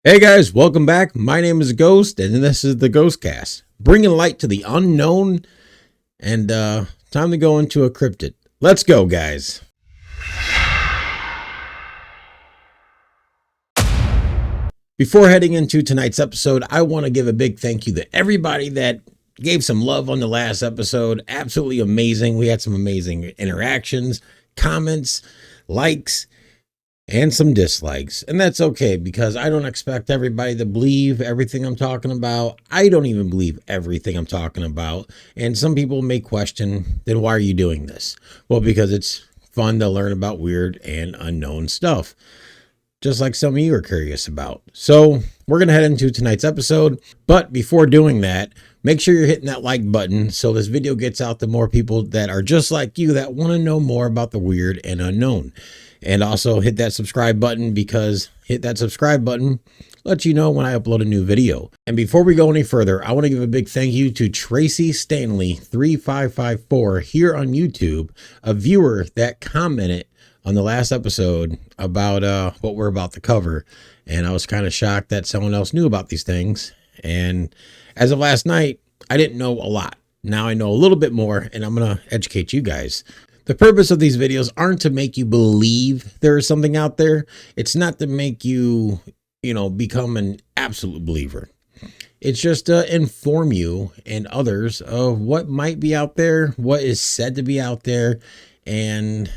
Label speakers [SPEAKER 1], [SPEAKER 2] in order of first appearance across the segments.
[SPEAKER 1] Hey guys, welcome back. My name is Ghost, and this is the Ghostcast, bringing light to the unknown. And time to go into a cryptid. Let's go, guys. Before heading into tonight's episode, I want to give a big thank you to everybody that gave some love on the last episode. Absolutely amazing. We had some amazing interactions, comments, likes, and some dislikes. And that's okay, because I don't expect everybody to believe everything I'm talking about. I don't even believe everything I'm talking about. And some people may question, then why are you doing this? Well, because it's fun to learn about weird and unknown stuff, just like some of you are curious about. So we're going to head into tonight's episode. But before doing that, make sure you're hitting that like button so this video gets out to more people that are just like you, that want to know more about the weird and unknown. And also hit that subscribe button, because hit that subscribe button lets you know when I upload a new video. And before we go any further, I want to give a big thank you to Tracy Stanley 3554 here on YouTube, a viewer that commented on the last episode about what we're about to cover. And I was kind of shocked that someone else knew about these things. And as of last night, I didn't know a lot. Now I know a little bit more, and I'm going to educate you guys. The purpose of these videos aren't to make you believe there is something out there. It's not to make you, become an absolute believer. It's just to inform you and others of what might be out there, what is said to be out there. And,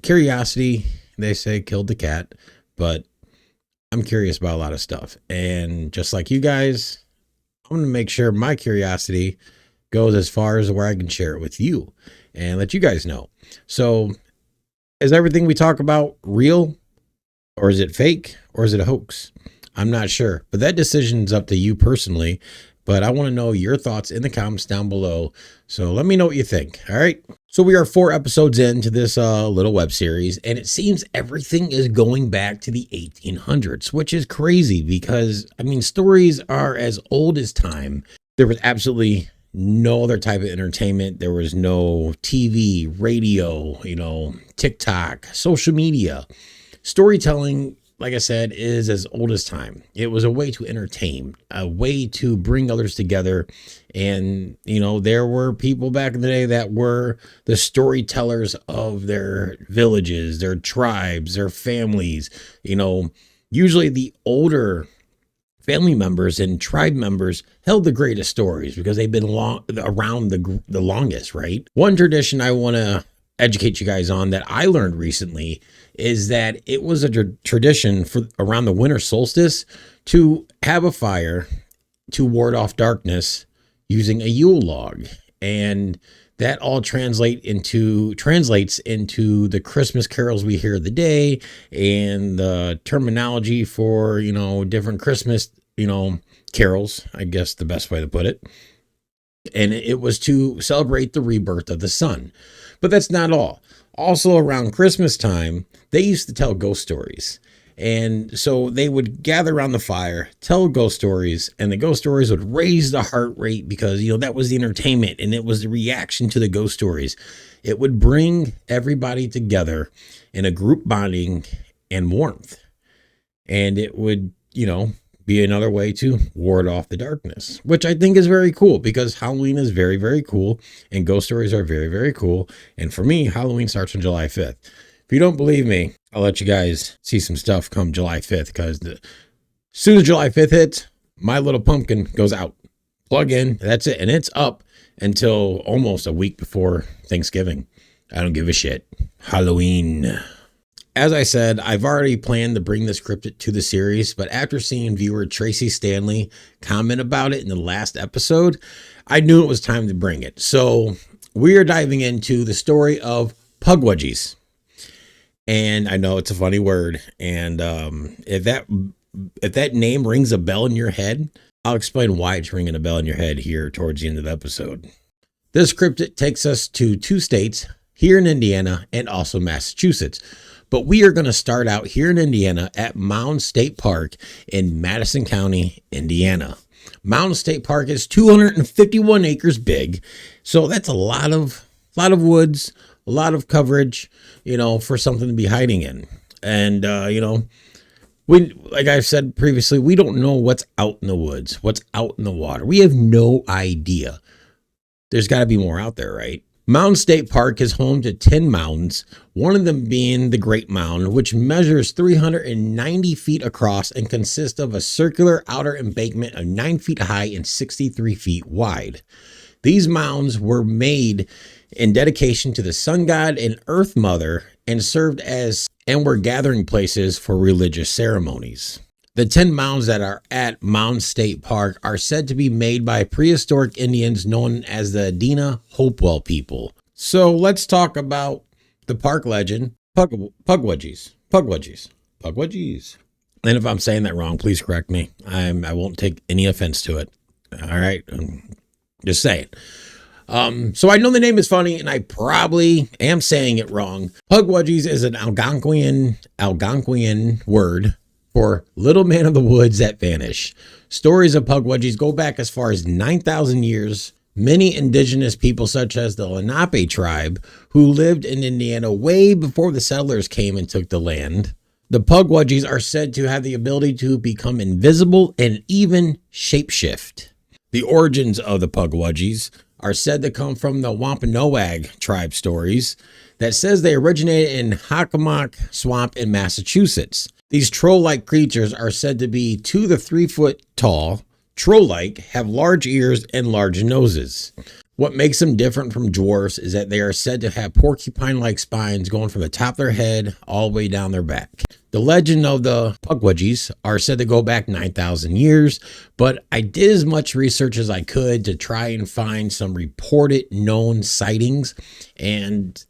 [SPEAKER 1] curiosity, they say, killed the cat. But I'm curious about a lot of stuff. And just like you guys, I'm going to make sure my curiosity goes as far as where I can share it with you and let you guys know. So is everything we talk about real, or is it fake, or is it a hoax? I'm not sure, but that decision's up to you personally. But I want to know your thoughts in the comments down below. So let me know what you think. All right. So we are 4 episodes into this little web series, and it seems everything is going back to the 1800s, which is crazy because, stories are as old as time. There was absolutely no other type of entertainment. There was no TV, radio, TikTok, social media. Storytelling, like I said, is as old as time. It was a way to entertain, a way to bring others together. And, there were people back in the day that were the storytellers of their villages, their tribes, their families. Usually the older family members and tribe members held the greatest stories because they've been around the longest, right? One tradition I want to educate you guys on that I learned recently is that it was a tradition for around the winter solstice to have a fire to ward off darkness using a Yule log. And that all translates into the Christmas carols we hear the day, and the terminology for, different Christmas, carols, I guess the best way to put it. And it was to celebrate the rebirth of the sun. But that's not all. Also around Christmas time, they used to tell ghost stories. And so they would gather around the fire, tell ghost stories, and the ghost stories would raise the heart rate because, that was the entertainment and it was the reaction to the ghost stories. It would bring everybody together in a group bonding and warmth. And it would, be another way to ward off the darkness, which I think is very cool because Halloween is very, very cool and ghost stories are very, very cool. And for me, Halloween starts on July 5th. If you don't believe me, I'll let you guys see some stuff come July 5th, because as soon as July 5th hits, my little pumpkin goes out. Plug in, that's it. And it's up until almost a week before Thanksgiving. I don't give a shit. Halloween. As I said, I've already planned to bring this cryptid to the series, but after seeing viewer Tracy Stanley comment about it in the last episode, I knew it was time to bring it. So we are diving into the story of Pukwudgies. And I know it's a funny word. And if that name rings a bell in your head, I'll explain why it's ringing a bell in your head here towards the end of the episode. This cryptid takes us to 2 states, here in Indiana and also Massachusetts. But we are going to start out here in Indiana at Mound State Park in Madison County, Indiana. Mound State Park is 251 acres big. So that's a lot of woods, a lot of coverage, for something to be hiding in. And, Like I've said previously, we don't know what's out in the woods, what's out in the water. We have no idea. There's got to be more out there, right? Mound State Park is home to 10 mounds, one of them being the Great Mound, which measures 390 feet across and consists of a circular outer embankment of 9 feet high and 63 feet wide. These mounds were made in dedication to the sun god and earth mother and served as and were gathering places for religious ceremonies. The 10 mounds that are at Mound State Park are said to be made by prehistoric Indians known as the Adena Hopewell people. So let's talk about the park legend, Pukwudgies. Pukwudgies. And if I'm saying that wrong, please correct me. I won't take any offense to it. All right. Just saying. So I know the name is funny and I probably am saying it wrong. Pukwudgies is an Algonquian word for little man of the woods that vanish. Stories of Pukwudgies go back as far as 9,000 years. Many indigenous people, such as the Lenape tribe, who lived in Indiana way before the settlers came and took the land. The Pukwudgies are said to have the ability to become invisible and even shapeshift. The origins of the Pukwudgies are said to come from the Wampanoag tribe stories that says they originated in Hockomock Swamp in Massachusetts. These troll-like creatures are said to be 2 to 3 foot tall, troll-like, have large ears and large noses. What makes them different from dwarfs is that they are said to have porcupine-like spines going from the top of their head all the way down their back. The legend of the Pukwudgies are said to go back 9,000 years, but I did as much research as I could to try and find some reported known sightings, and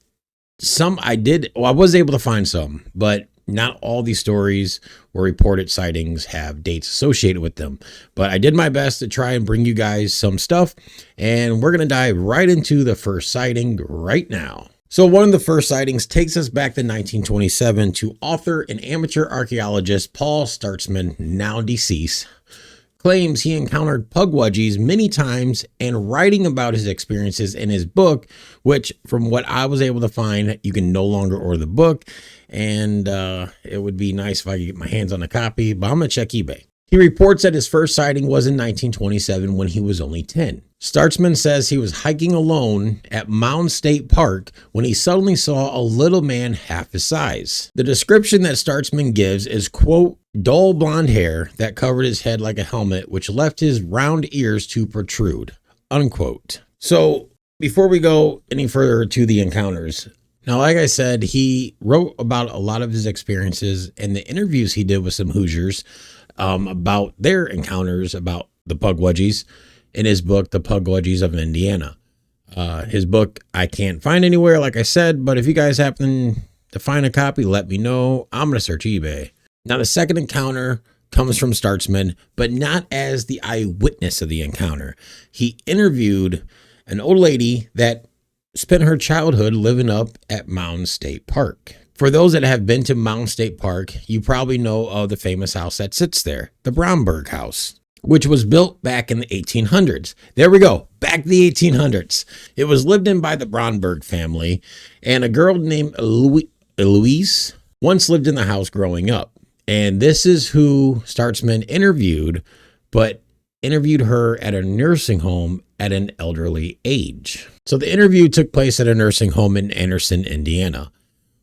[SPEAKER 1] I was able to find some, but not all these stories or reported sightings have dates associated with them. But I did my best to try and bring you guys some stuff, and we're going to dive right into the first sighting right now. So one of the first sightings takes us back to 1927 to author and amateur archaeologist Paul Startzman, now deceased, claims he encountered Pukwudgies many times, and writing about his experiences in his book, which from what I was able to find, you can no longer order the book, and it would be nice if I could get my hands on a copy, but I'm going to check eBay. He reports that his first sighting was in 1927 when he was only 10. Startzman says he was hiking alone at Mound State Park when he suddenly saw a little man half his size. The description that Startzman gives is, quote, dull blonde hair that covered his head like a helmet, which left his round ears to protrude, unquote. So before we go any further to the encounters, now, like I said, he wrote about a lot of his experiences and the interviews he did with some Hoosiers about their encounters about the Pukwudgies in his book, The Pukwudgies of Indiana. His book I can't find anywhere, like I said, but if you guys happen to find a copy, let me know. I'm going to search eBay. Now, the second encounter comes from Startzman, but not as the eyewitness of the encounter. He interviewed an old lady that spent her childhood living up at Mound State Park. For those that have been to Mound State Park, you probably know of the famous house that sits there, the Bromberg House, which was built back in the 1800s. There we go, back to the 1800s. It was lived in by the Bromberg family, and a girl named Eloise once lived in the house growing up. And this is who Startzman interviewed, but interviewed her at a nursing home at an elderly age. So the interview took place at a nursing home in Anderson, Indiana,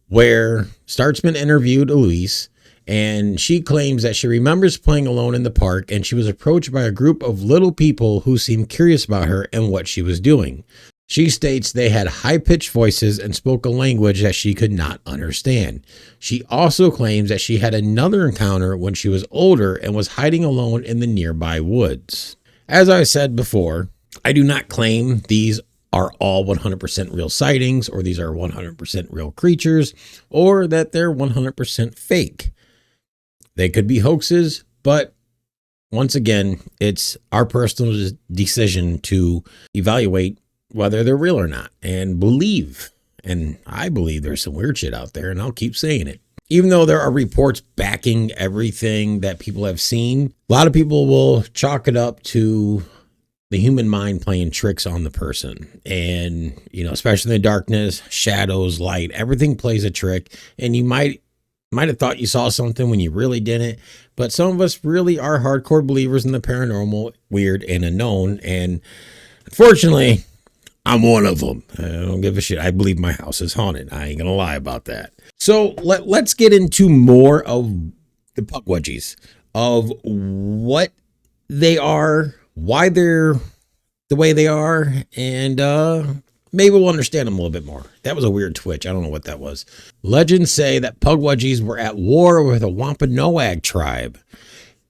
[SPEAKER 1] where Startzman interviewed Eloise, and she claims that she remembers playing alone in the park, and she was approached by a group of little people who seemed curious about her and what she was doing. She states they had high-pitched voices and spoke a language that she could not understand. She also claims that she had another encounter when she was older and was hiding alone in the nearby woods. As I said before, I do not claim these are all 100% real sightings, or these are 100% real creatures, or that they're 100% fake. They could be hoaxes, but once again, it's our personal decision to evaluate whether they're real or not, and believe. And I believe there's some weird shit out there, and I'll keep saying it. Even though there are reports backing everything that people have seen, a lot of people will chalk it up to the human mind playing tricks on the person. And, especially in the darkness, shadows, light, everything plays a trick. And you might might have thought you saw something when you really didn't. But some of us really are hardcore believers in the paranormal, weird, and unknown. And unfortunately, I'm one of them. I don't give a shit. I believe my house is haunted. I ain't gonna lie about that. So let's get into more of the Pukwudgies, of what they are, why they're the way they are, and maybe we'll understand them a little bit more. That was a weird twitch. I don't know what that was. Legends say that Pukwudgies were at war with the Wampanoag tribe.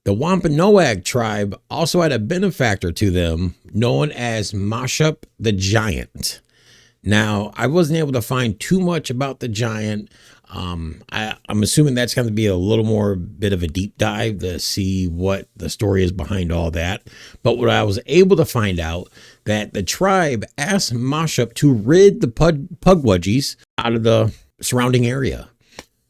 [SPEAKER 1] The Wampanoag tribe also had a benefactor to them known as Mashup the Giant. Now, I wasn't able to find too much about the giant. I'm assuming that's going to be a little more bit of a deep dive to see what the story is behind all that. But what I was able to find out, that the tribe asked Mashup to rid the Pukwudgies out of the surrounding area.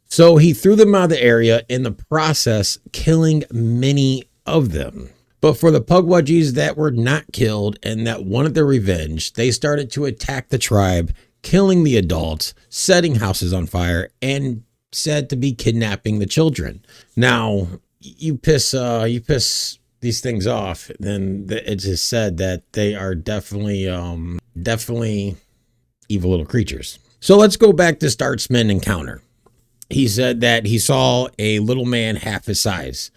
[SPEAKER 1] So he threw them out of the area, in the process killing many of them. But for the Pukwudgies that were not killed and that wanted their revenge, they started to attack the tribe, killing the adults, setting houses on fire, and said to be kidnapping the children. Now, you piss these things off, then it's just said that they are definitely evil little creatures. So let's go back to Startsman's encounter. He said that he saw a little man half his size.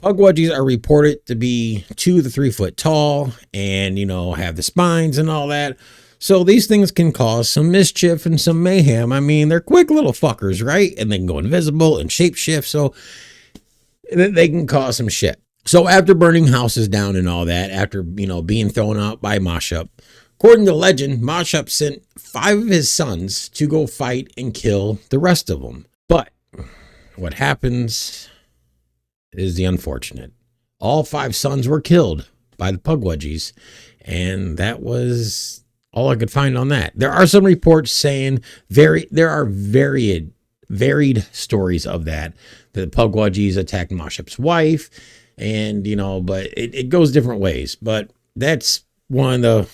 [SPEAKER 1] Pukwudgies are reported to be 2 to 3 foot tall and, have the spines and all that. So these things can cause some mischief and some mayhem. I mean, they're quick little fuckers, right? And they can go invisible and shapeshift. So they can cause some shit. So after burning houses down and all that, after, being thrown out by Mashup, according to legend, Mashup sent 5 of his sons to go fight and kill the rest of them. But what happens is the unfortunate. All 5 sons were killed by the Pukwudgies, and that was all I could find on that. There are some reports saying there are varied stories of that. The Pukwudgies attacked Mashup's wife, and but it goes different ways. But that's one of the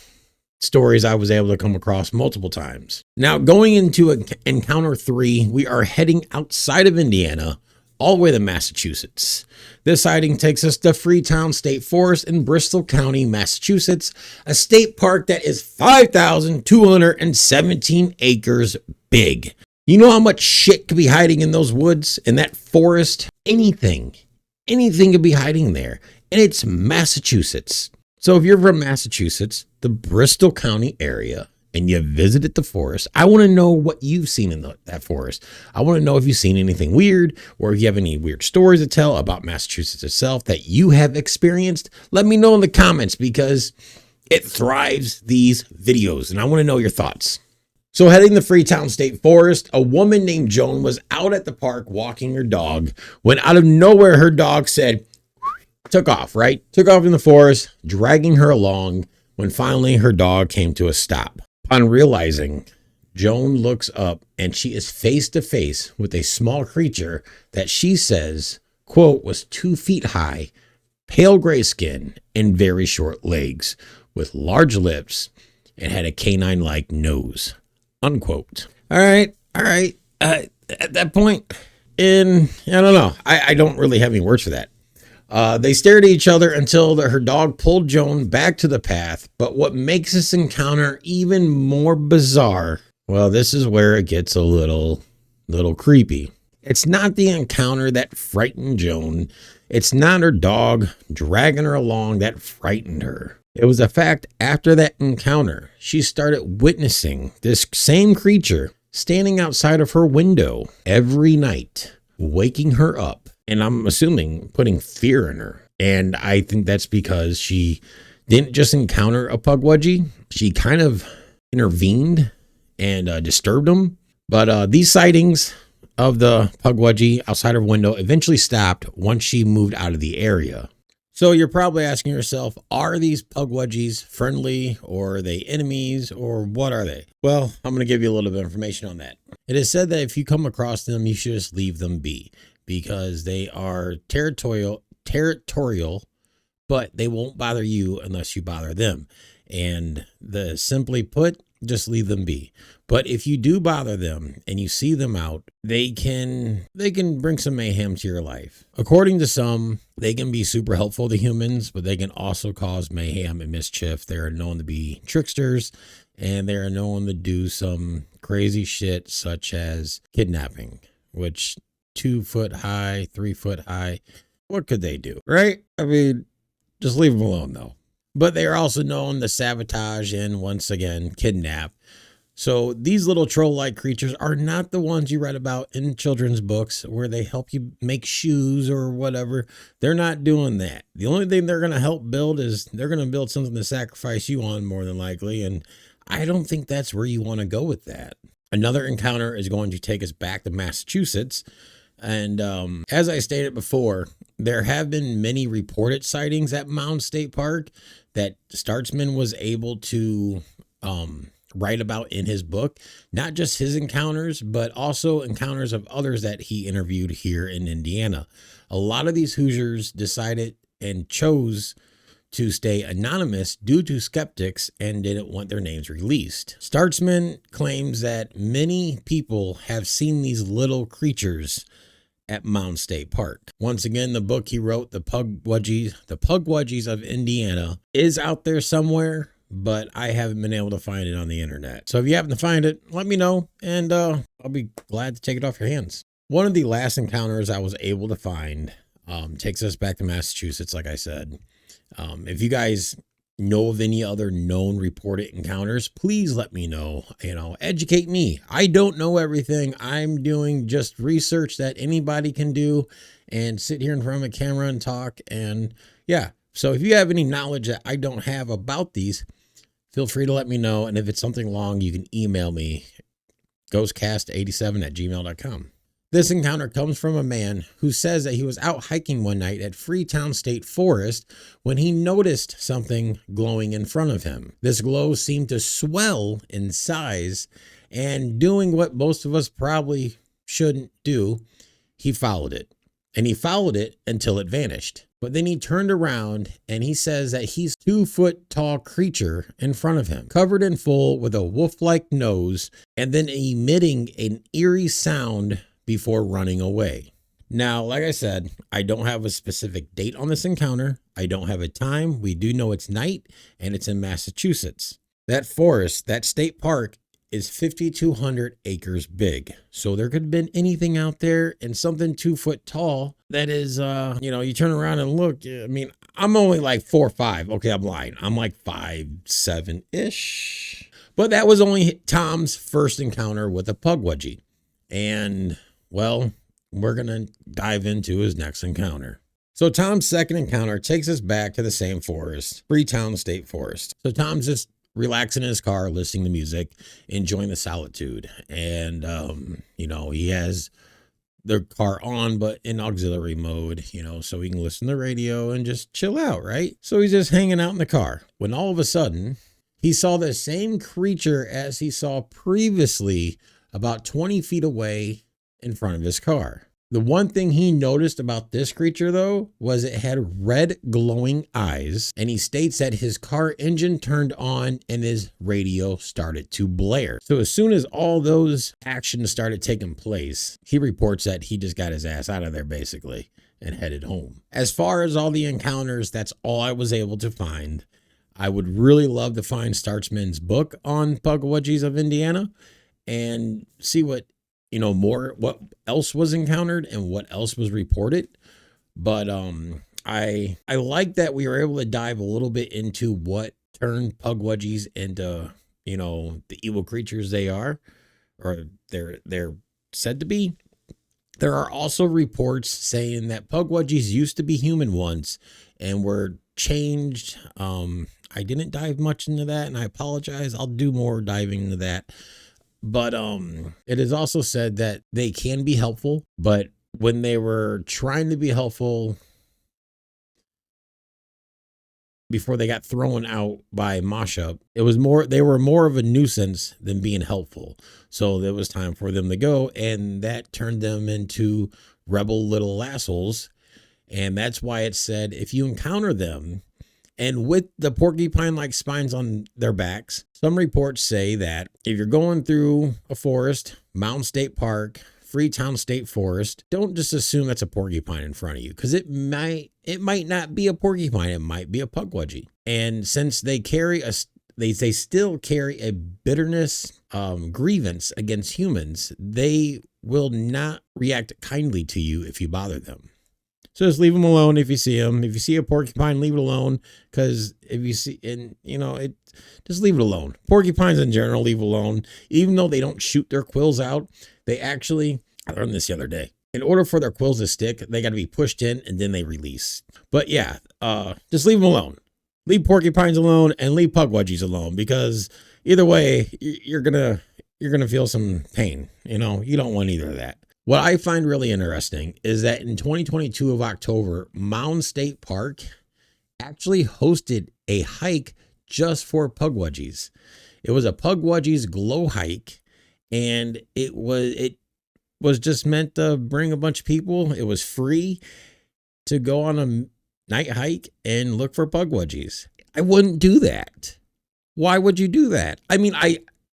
[SPEAKER 1] stories I was able to come across multiple times. Now, going into Encounter 3, we are heading outside of Indiana, all the way to Massachusetts. This sighting takes us to Freetown State Forest in Bristol County, Massachusetts, a state park that is 5,217 acres big. You know how much shit could be hiding in those woods, in that forest? Anything could be hiding there. And it's Massachusetts. So if you're from Massachusetts, the Bristol County area, and you visited the forest, I want to know what you've seen in that forest. I want to know if you've seen anything weird, or if you have any weird stories to tell about Massachusetts itself that you have experienced. Let me know in the comments, because it thrives these videos, and I want to know your thoughts. So heading to Freetown State Forest, a woman named Joan was out at the park walking her dog, when out of nowhere her dog took off in the forest, dragging her along, when finally her dog came to a stop. Upon realizing, Joan looks up and she is face to face with a small creature that she says, quote, was 2 feet high, pale gray skin, and very short legs, with large lips, and had a canine-like nose, unquote. All right. At that point, I don't know. I don't really have any words for that. They stared at each other until her dog pulled Joan back to the path. But what makes this encounter even more bizarre, well, this is where it gets a little creepy. It's not the encounter that frightened Joan. It's not her dog dragging her along that frightened her. It was the fact after that encounter, she started witnessing this same creature standing outside of her window every night, waking her up. And I'm assuming putting fear in her. And I think that's because she didn't just encounter a Pukwudgie. She kind of intervened and disturbed them. But these sightings of the Pukwudgie outside her window eventually stopped once she moved out of the area. So you're probably asking yourself, are these Pukwudgies friendly, or are they enemies, or what are they? Well, I'm going to give you a little bit of information on that. It is said that if you come across them, you should just leave them be, because they are territorial, but they won't bother you unless you bother them. And simply put, just leave them be. But if you do bother them and you see them out, they can bring some mayhem to your life. According to some, they can be super helpful to humans, but they can also cause mayhem and mischief. They are known to be tricksters, and they are known to do some crazy shit such as kidnapping, which 2 foot high, 3 foot high, what could they do, right? I mean, just leave them alone though. But they are also known to sabotage and, once again, kidnap. So these little troll-like creatures are not the ones you read about in children's books where they help you make shoes or whatever. They're not doing that. The only thing they're going to help build is they're going to build something to sacrifice you on, more than likely. And I don't think that's where you want to go with that. Another encounter is going to take us back to Massachusetts. And as I stated before, there have been many reported sightings at Mound State Park that Startzman was able to write about in his book. Not just his encounters, but also encounters of others that he interviewed here in Indiana. A lot of these Hoosiers decided and chose to stay anonymous due to skeptics and didn't want their names released. Startzman claims that many people have seen these little creatures at Mound State Park. Once again, the book he wrote, the Pukwudgies of Indiana, is out there somewhere, but I haven't been able to find it on the internet. So if you happen to find it, let me know, and I'll be glad to take it off your hands. One of the last encounters I was able to find takes us back to Massachusetts, like I said. If you guys know of any other known reported encounters, please let me know. Educate me. I don't know everything. I'm doing just research that anybody can do and sit here in front of a camera and talk. And yeah, so if you have any knowledge that I don't have about these, feel free to let me know. And if it's something long, you can email me, ghostcast87@gmail.com. This encounter comes from a man who says that he was out hiking one night at Freetown State Forest when he noticed something glowing in front of him. This glow seemed to swell in size, and doing what most of us probably shouldn't do, he followed it. And he followed it until it vanished. But then he turned around and he says that he's a 2-foot tall creature in front of him, covered in full with a wolf-like nose, and then emitting an eerie sound before running away. Now, like I said, I don't have a specific date on this encounter. I don't have a time. We do know it's night and it's in Massachusetts. That forest, that state park, is 5,200 acres big. So there could have been anything out there, and something 2 foot tall that is, you turn around and look. I mean, I'm only like 4'5". Okay, I'm lying. I'm like 5'7"-ish. But that was only Tom's first encounter with a Pukwudgie. And well, we're going to dive into his next encounter. So Tom's second encounter takes us back to the same forest, Freetown State Forest. So Tom's just relaxing in his car, listening to music, enjoying the solitude. And, he has the car on, but in auxiliary mode, so he can listen to the radio and just chill out, right? So he's just hanging out in the car when all of a sudden he saw the same creature as he saw previously about 20 feet away in front of his car. The one thing he noticed about this creature, though, was it had red glowing eyes, and he states that his car engine turned on and his radio started to blare. So as soon as all those actions started taking place, he reports that he just got his ass out of there, basically, and headed home. As far as all the encounters, that's all I was able to find. I would really love to find Startzman's book on Pukwudgies of Indiana and see what what else was encountered and what else was reported. But I like that we were able to dive a little bit into what turned Pukwudgies into the evil creatures they are, or they're said to be. There are also reports saying that Pukwudgies used to be human once and were changed. I didn't dive much into that, and I apologize. I'll do more diving into that. But it is also said that they can be helpful, but when they were trying to be helpful before they got thrown out by Mashup, they were more of a nuisance than being helpful. So it was time for them to go, and that turned them into rebel little assholes. And that's why it said if you encounter them, And with the porcupine-like spines on their backs, some reports say that if you're going through a forest, Mountain State Park, Freetown State Forest, don't just assume that's a porcupine in front of you, because it might not be a porcupine. It might be a Pukwudgie. And since they carry they still carry a bitterness, grievance against humans, they will not react kindly to you if you bother them. So just leave them alone if you see them. If you see a porcupine, leave it alone, because if you see, just leave it alone. Porcupines in general, leave alone. Even though they don't shoot their quills out, they actually, I learned this the other day, in order for their quills to stick, they got to be pushed in and then they release. But yeah, just leave them alone. Leave porcupines alone and leave Pukwudgies alone, because either way, you're gonna feel some pain. You don't want either of that. What I find really interesting is that in 2022 of October, Mountain State Park actually hosted a hike just for Pukwudgies. It was a Pukwudgies glow hike, and it was just meant to bring a bunch of people. It was free to go on a night hike and look for Pukwudgies. I wouldn't do that. Why would you do that? I mean,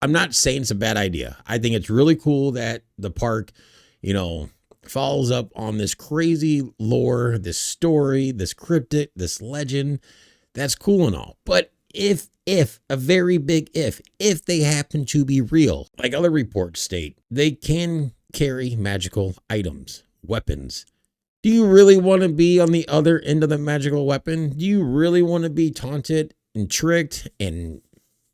[SPEAKER 1] I'm not saying it's a bad idea. I think it's really cool that the park, follows up on this crazy lore, this story, this cryptid, this legend. That's cool and all. But if a very big if they happen to be real, like other reports state, they can carry magical items, weapons. Do you really want to be on the other end of the magical weapon? Do you really want to be taunted and tricked and,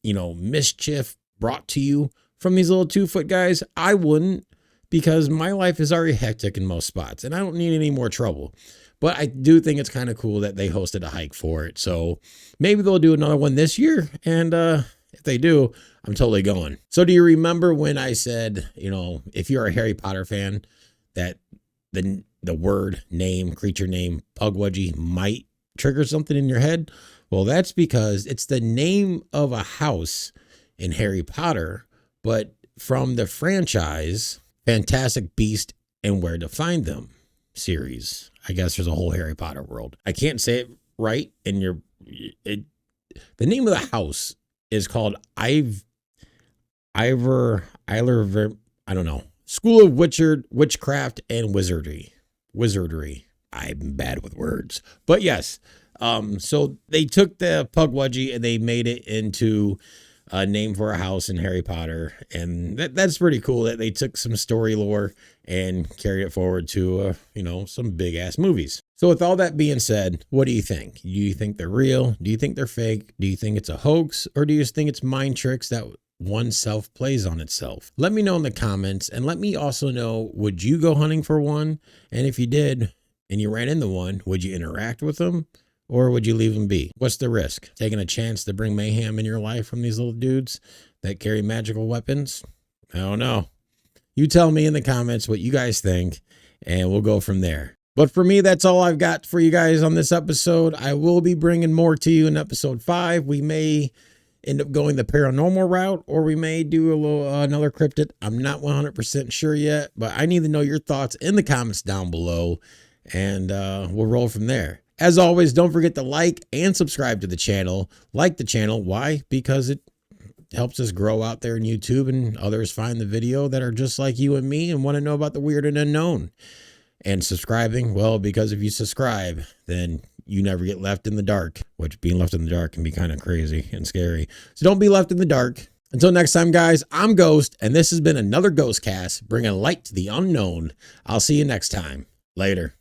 [SPEAKER 1] mischief brought to you from these little 2-foot guys? I wouldn't, because my life is already hectic in most spots and I don't need any more trouble. But I do think it's kind of cool that they hosted a hike for it. So maybe they'll do another one this year. And if they do, I'm totally going. So do you remember when I said, if you're a Harry Potter fan, that the word name, creature name, Pukwudgie might trigger something in your head? Well, that's because it's the name of a house in Harry Potter, but from the franchise Fantastic Beasts and Where to Find Them series. I guess there's a whole Harry Potter world. I can't say it right. And the name of the house is called I don't know. School of Witchcraft and Wizardry. I'm bad with words, but yes. So they took the Pukwudgie and they made it into a name for a house in Harry Potter. And that's pretty cool that they took some story lore and carried it forward to, some big ass movies. So with all that being said, what do you think? Do you think they're real? Do you think they're fake? Do you think it's a hoax? Or do you think it's mind tricks that oneself plays on itself? Let me know in the comments, and let me also know, would you go hunting for one? And if you did and you ran into one, would you interact with them? Or would you leave them be? What's the risk? Taking a chance to bring mayhem in your life from these little dudes that carry magical weapons? I don't know. You tell me in the comments what you guys think, and we'll go from there. But for me, that's all I've got for you guys on this episode. I will be bringing more to you in episode 5. We may end up going the paranormal route, or we may do another cryptid. I'm not 100% sure yet, but I need to know your thoughts in the comments down below, and we'll roll from there. As always, don't forget to like and subscribe to the channel. Like the channel. Why? Because it helps us grow out there in YouTube, and others find the video that are just like you and me and want to know about the weird and unknown. And subscribing, well, because if you subscribe, then you never get left in the dark, which being left in the dark can be kind of crazy and scary. So don't be left in the dark. Until next time, guys, I'm Ghost, and this has been another Ghost Cast, bringing light to the unknown. I'll see you next time. Later.